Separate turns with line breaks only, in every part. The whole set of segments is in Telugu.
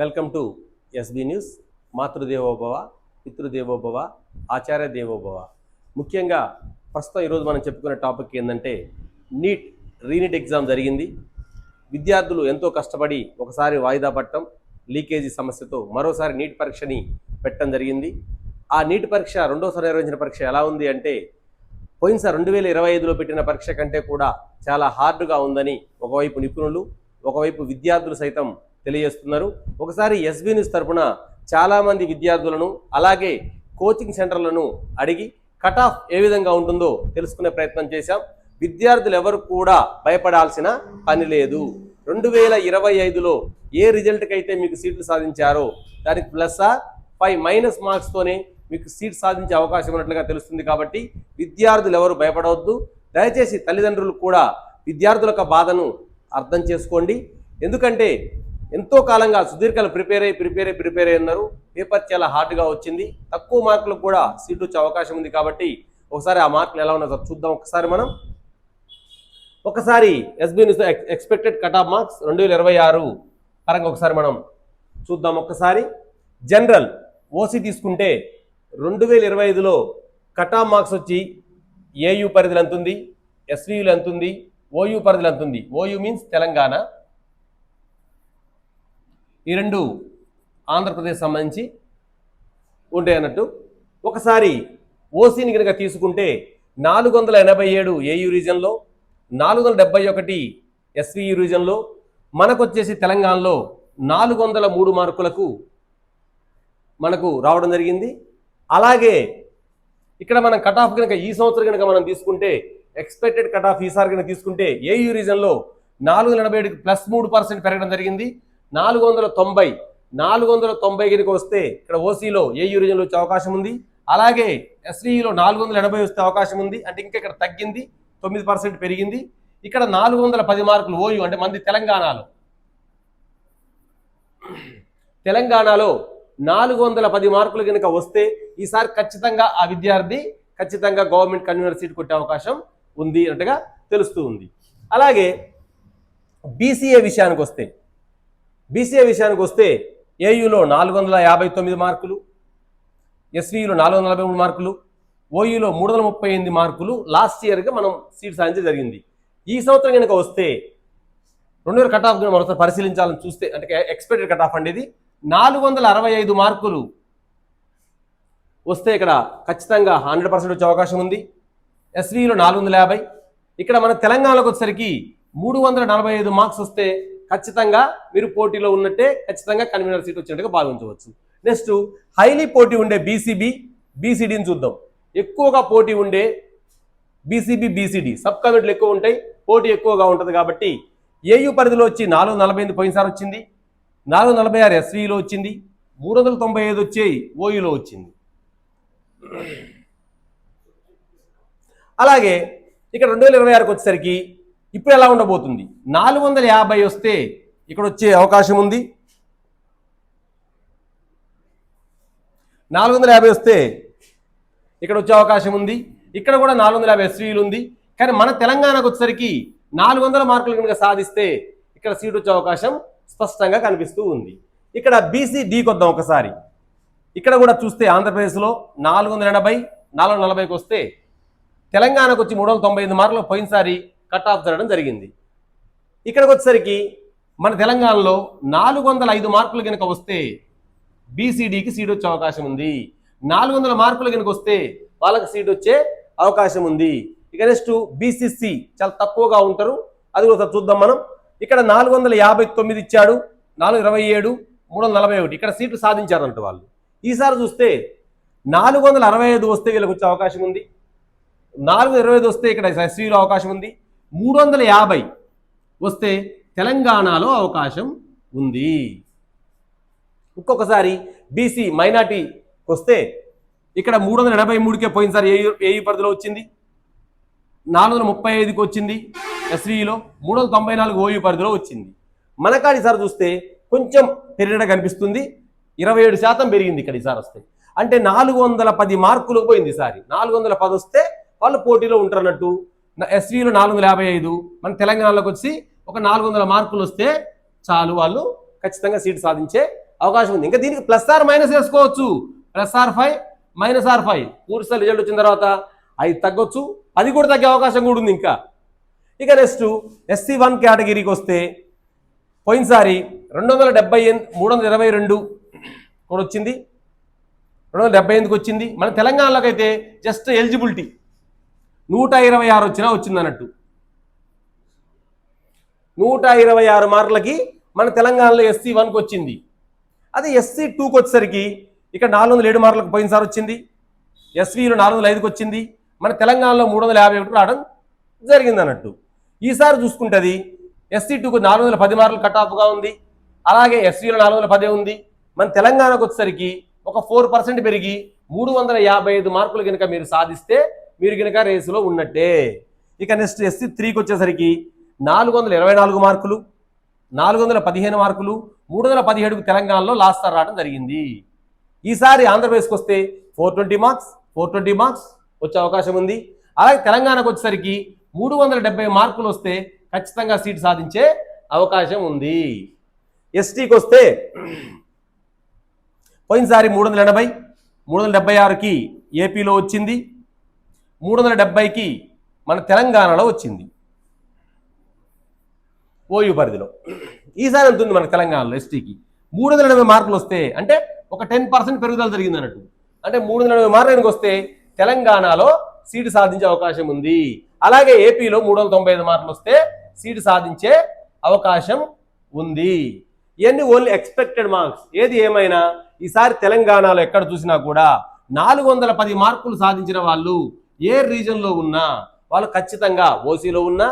Welcome to SB news. మాతృదేవోభవ, పితృదేవోభవ, ఆచార్య దేవోభవ. ముఖ్యంగా ప్రస్తుతం ఈరోజు మనం చెప్పుకునే టాపిక్ ఏంటంటే రీనీట్ ఎగ్జామ్ జరిగింది. విద్యార్థులు ఎంతో కష్టపడి ఒకసారి వాయిదా పట్టడం, లీకేజీ సమస్యతో మరోసారి నీట్ పరీక్షని పెట్టడం జరిగింది. ఆ నీట్ పరీక్ష రెండోసారి నిర్వహించిన పరీక్ష ఎలా ఉంది అంటే పోయినసారి 2025లో పెట్టిన పరీక్ష కంటే కూడా చాలా హార్డ్గా ఉందని ఒకవైపు నిపుణులు, ఒకవైపు విద్యార్థులు సైతం తెలియజేస్తున్నారు. ఒకసారి ఎస్బీ న్యూస్ తరఫున చాలామంది విద్యార్థులను అలాగే కోచింగ్ సెంటర్లను అడిగి కట్ ఆఫ్ ఏ విధంగా ఉంటుందో తెలుసుకునే ప్రయత్నం చేశాం. విద్యార్థులు ఎవరు కూడా భయపడాల్సిన పని లేదు. 2025లో ఏ రిజల్ట్కి అయితే మీకు సీట్లు సాధించారో దానికి +5 మార్క్స్తోనే మీకు సీట్ సాధించే అవకాశం ఉన్నట్లుగా తెలుస్తుంది. కాబట్టి విద్యార్థులు ఎవరు భయపడవద్దు. దయచేసి తల్లిదండ్రులు కూడా విద్యార్థుల యొక్క బాధను అర్థం చేసుకోండి. ఎందుకంటే ఎంతో కాలంగా సుదీర్ఘాలు ప్రిపేర్ అయ్యి ఉన్నారు. పేపర్ చాలా హార్డ్గా వచ్చింది. తక్కువ మార్కులకు కూడా సీట్ వచ్చే అవకాశం ఉంది. కాబట్టి ఒకసారి ఆ మార్కులు ఎలా ఉన్నాయో చూద్దాం. ఒకసారి SB news expected cut off marks 2026 పరంగా ఒకసారి మనం చూద్దాం. ఒకసారి జనరల్ ఓసీ తీసుకుంటే 2025లో కట్ ఆఫ్ మార్క్స్ వచ్చి ఏయూ పరిధిలో ఎంత ఉంది, ఎస్వీయూలో ఎంత ఉంది, ఓయూ పరిధిలో ఎంత ఉంది. ఓయూ మీన్స్ తెలంగాణ, ఈ రెండు ఆంధ్రప్రదేశ్ సంబంధించి ఉంటాయి అన్నట్టు. ఒకసారి ఓసీని కనుక తీసుకుంటే 487 ఏయూ రీజన్లో, 471 ఎస్వీయూ రీజన్లో, మనకు వచ్చేసి తెలంగాణలో 403 మార్కులకు మనకు రావడం జరిగింది. అలాగే ఇక్కడ మనం కట్ ఆఫ్ కనుక ఈ సంవత్సరం కనుక మనం తీసుకుంటే ఎక్స్పెక్టెడ్ కట్ ఆఫ్ ఈసారి కనుక తీసుకుంటే ఏయూ రీజన్లో 487కి +3% పెరగడం జరిగింది. 490 కనుక వస్తే ఇక్కడ ఓసీలో ఏయూ రీజన్లో వచ్చే అవకాశం ఉంది. అలాగే ఎస్వీలో 480 వస్తే అవకాశం ఉంది. అంటే ఇంకా ఇక్కడ తగ్గింది, 9% పెరిగింది. ఇక్కడ 410 మార్కులు ఓయూ అంటే మంది తెలంగాణలో 410 మార్కులు కనుక వస్తే ఈసారి ఖచ్చితంగా ఆ విద్యార్థి ఖచ్చితంగా గవర్నమెంట్ కన్వీనర్ సీట్ కొట్టే అవకాశం ఉంది అన్నట్టుగా తెలుస్తూ ఉంది. అలాగే బీసీఏ విషయానికి వస్తే ఏయూలో 459 మార్కులు, ఎస్వీలో 443 మార్కులు, ఓయూలో 338 మార్కులు లాస్ట్ ఇయర్గా మనం సీట్ సాధించడం జరిగింది. ఈ సంవత్సరం కనుక వస్తే 2000 కట్ ఆఫ్ మనం పరిశీలించాలని చూస్తే అంటే ఎక్స్పెక్టెడ్ కట్ ఆఫ్ అనేది 465 మార్కులు వస్తే ఇక్కడ ఖచ్చితంగా 100% వచ్చే అవకాశం ఉంది. ఎస్వీలో 450, ఇక్కడ మన తెలంగాణలోకి వచ్చేసరికి 345 మార్క్స్ వస్తే ఖచ్చితంగా మీరు పోటీలో ఉన్నట్టే, ఖచ్చితంగా కన్వీనర్ సీట్ వచ్చినట్టుగా భావించవచ్చు. నెక్స్ట్ హైలీ పోటీ ఉండే బీసీడీని చూద్దాం. ఎక్కువగా పోటీ ఉండే బీసీడీ సబ్ కమిటీలు ఎక్కువ ఉంటాయి, పోటీ ఎక్కువగా ఉంటుంది. కాబట్టి ఏయూ పరిధిలో వచ్చి 448 పోయినసారి వచ్చింది, 446 ఎస్వీలో వచ్చింది, 395 వచ్చేయి ఓయూలో వచ్చింది. అలాగే ఇక్కడ 2026కి వచ్చేసరికి ఇప్పుడు ఎలా ఉండబోతుంది, 450 వస్తే ఇక్కడ వచ్చే అవకాశం ఉంది. 450 వస్తే ఇక్కడ వచ్చే అవకాశం ఉంది. ఇక్కడ కూడా 450 ఎస్వీలు ఉంది. కానీ మన తెలంగాణకు వచ్చేసరికి 400 మార్కులు కనుక సాధిస్తే ఇక్కడ సీట్ వచ్చే అవకాశం స్పష్టంగా కనిపిస్తూ ఉంది. ఇక్కడ బీసీడీకి వద్దాం ఒకసారి. ఇక్కడ కూడా చూస్తే ఆంధ్రప్రదేశ్లో 480, 440కి వస్తే తెలంగాణకు వచ్చి 395 మార్కులు పోయినసారి కట్ ఆఫ్ జరగడం జరిగింది. ఇక్కడికి వచ్చేసరికి మన తెలంగాణలో 405 మార్కులు కనుక వస్తే బీసీడీకి సీట్ వచ్చే అవకాశం ఉంది. 400 మార్కులు కనుక వస్తే వాళ్ళకి సీట్ వచ్చే అవకాశం ఉంది. ఇక నెక్స్ట్ బీసీసీ చాలా తక్కువగా ఉంటారు, అది కూడా చూద్దాం మనం. ఇక్కడ 459 ఇచ్చాడు, 427, 341 ఇక్కడ సీట్లు సాధించారంట వాళ్ళు. ఈసారి చూస్తే 465 వస్తే వీళ్ళకి వచ్చే అవకాశం ఉంది, 425 వస్తే ఇక్కడ ఎస్వీలో అవకాశం ఉంది, 350 వస్తే తెలంగాణలో అవకాశం ఉంది. ఇంకొకసారి బీసీ మైనార్టీకి వస్తే ఇక్కడ 383కే పోయినసారి ఏయూ పరిధిలో వచ్చింది, 435కి వచ్చింది ఎస్వీలో, 394 ఓయూ పరిధిలో వచ్చింది. మనకాడ ఈసారి చూస్తే కొంచెం పెరిగిన కనిపిస్తుంది, 27% పెరిగింది ఇక్కడ ఈసారి వస్తే. అంటే 410 మార్కులు పోయింది ఈసారి. 410 వస్తే వాళ్ళు పోటీలో ఉంటారన్నట్టు. ఎస్వీలో 455, మన తెలంగాణలోకి వచ్చి ఒక 400 మార్కులు వస్తే చాలు, వాళ్ళు ఖచ్చితంగా సీట్ సాధించే అవకాశం ఉంది. ఇంకా దీనికి ప్లస్ ఆర్ మైనస్ వేసుకోవచ్చు. +R5 -R5 పూర్తి స్థాయి రిజల్ట్ వచ్చిన తర్వాత 5 తగ్గొచ్చు, 10 కూడా తగ్గే అవకాశం కూడా ఉంది ఇంకా. ఇక నెక్స్ట్ SC1 కేటగిరీకి వస్తే పోయినసారి 322 కూడా వచ్చింది, 278కి వచ్చింది. మన తెలంగాణలోకి అయితే జస్ట్ ఎలిజిబిలిటీ 126 వచ్చినా వచ్చింది అన్నట్టు. 126 మార్కులకి మన తెలంగాణలో SC1కి వచ్చింది. అది SC2కి వచ్చేసరికి ఇక్కడ 407 మార్కులకు పోయినసారి వచ్చింది, SVలో 405కి వచ్చింది, మన తెలంగాణలో 351 రావడం జరిగింది అన్నట్టు. ఈసారి చూసుకుంటే అది SC2కు 410 మార్కులు కట్ ఆఫ్గా ఉంది, అలాగే SVలో 410 ఉంది. మన తెలంగాణకు వచ్చేసరికి ఒక 4% పెరిగి 355 మార్కులు కనుక మీరు సాధిస్తే మీరు కనుక రేసులో ఉన్నట్టే. ఇక నెక్స్ట్ SC3కి వచ్చేసరికి 424 మార్కులు, 415 మార్కులు, 317కు తెలంగాణలో లాస్ట్ రావడం జరిగింది. ఈసారి ఆంధ్రప్రదేశ్కి వస్తే 420 మార్క్స్ వచ్చే అవకాశం ఉంది. అలాగే తెలంగాణకు వచ్చేసరికి 370 మార్కులు వస్తే ఖచ్చితంగా సీట్ సాధించే అవకాశం ఉంది. ఎస్టీకి వస్తే పోయినసారి 380, 376కి ఏపీలో వచ్చింది, 370కి మన తెలంగాణలో వచ్చింది ఓయూ పరిధిలో. ఈసారి ఎంత ఉంది మన తెలంగాణలో ఎస్టీకి 380 మార్కులు వస్తే అంటే ఒక 10% పెరుగుదల జరిగింది అన్నట్టు. అంటే 380 మార్కులకు వస్తే తెలంగాణలో సీటు సాధించే అవకాశం ఉంది. అలాగే ఏపీలో 395 మార్కులు వస్తే సీటు సాధించే అవకాశం ఉంది. ఇవన్నీ ఓన్లీ ఎక్స్పెక్టెడ్ మార్క్స్. ఏది ఏమైనా ఈసారి తెలంగాణలో ఎక్కడ చూసినా కూడా 410 మార్కులు సాధించిన వాళ్ళు ఏ రీజన్లో ఉన్నా వాళ్ళు ఖచ్చితంగా ఓసీలో ఉన్నా,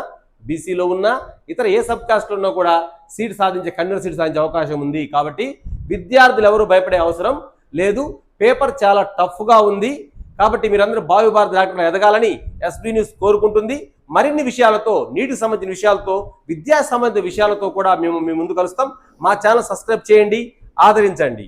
బీసీలో ఉన్నా, ఇతర ఏ సబ్ కాస్ట్లో ఉన్నా కూడా సీట్ సాధించే కన్వీనర్ సీట్ సాధించే అవకాశం ఉంది. కాబట్టి విద్యార్థులు ఎవరు భయపడే అవసరం లేదు. పేపర్ చాలా టఫ్గా ఉంది. కాబట్టి మీరందరూ భావి భారత డాక్టర్లు ఎదగాలని ఎస్బీ న్యూస్ కోరుకుంటుంది. మరిన్ని విషయాలతో, నీటికి సంబంధించిన విషయాలతో, విద్యా సంబంధిత విషయాలతో కూడా మేము మీ ముందు కలుస్తాం. మా ఛానల్ సబ్స్క్రైబ్ చేయండి, ఆదరించండి.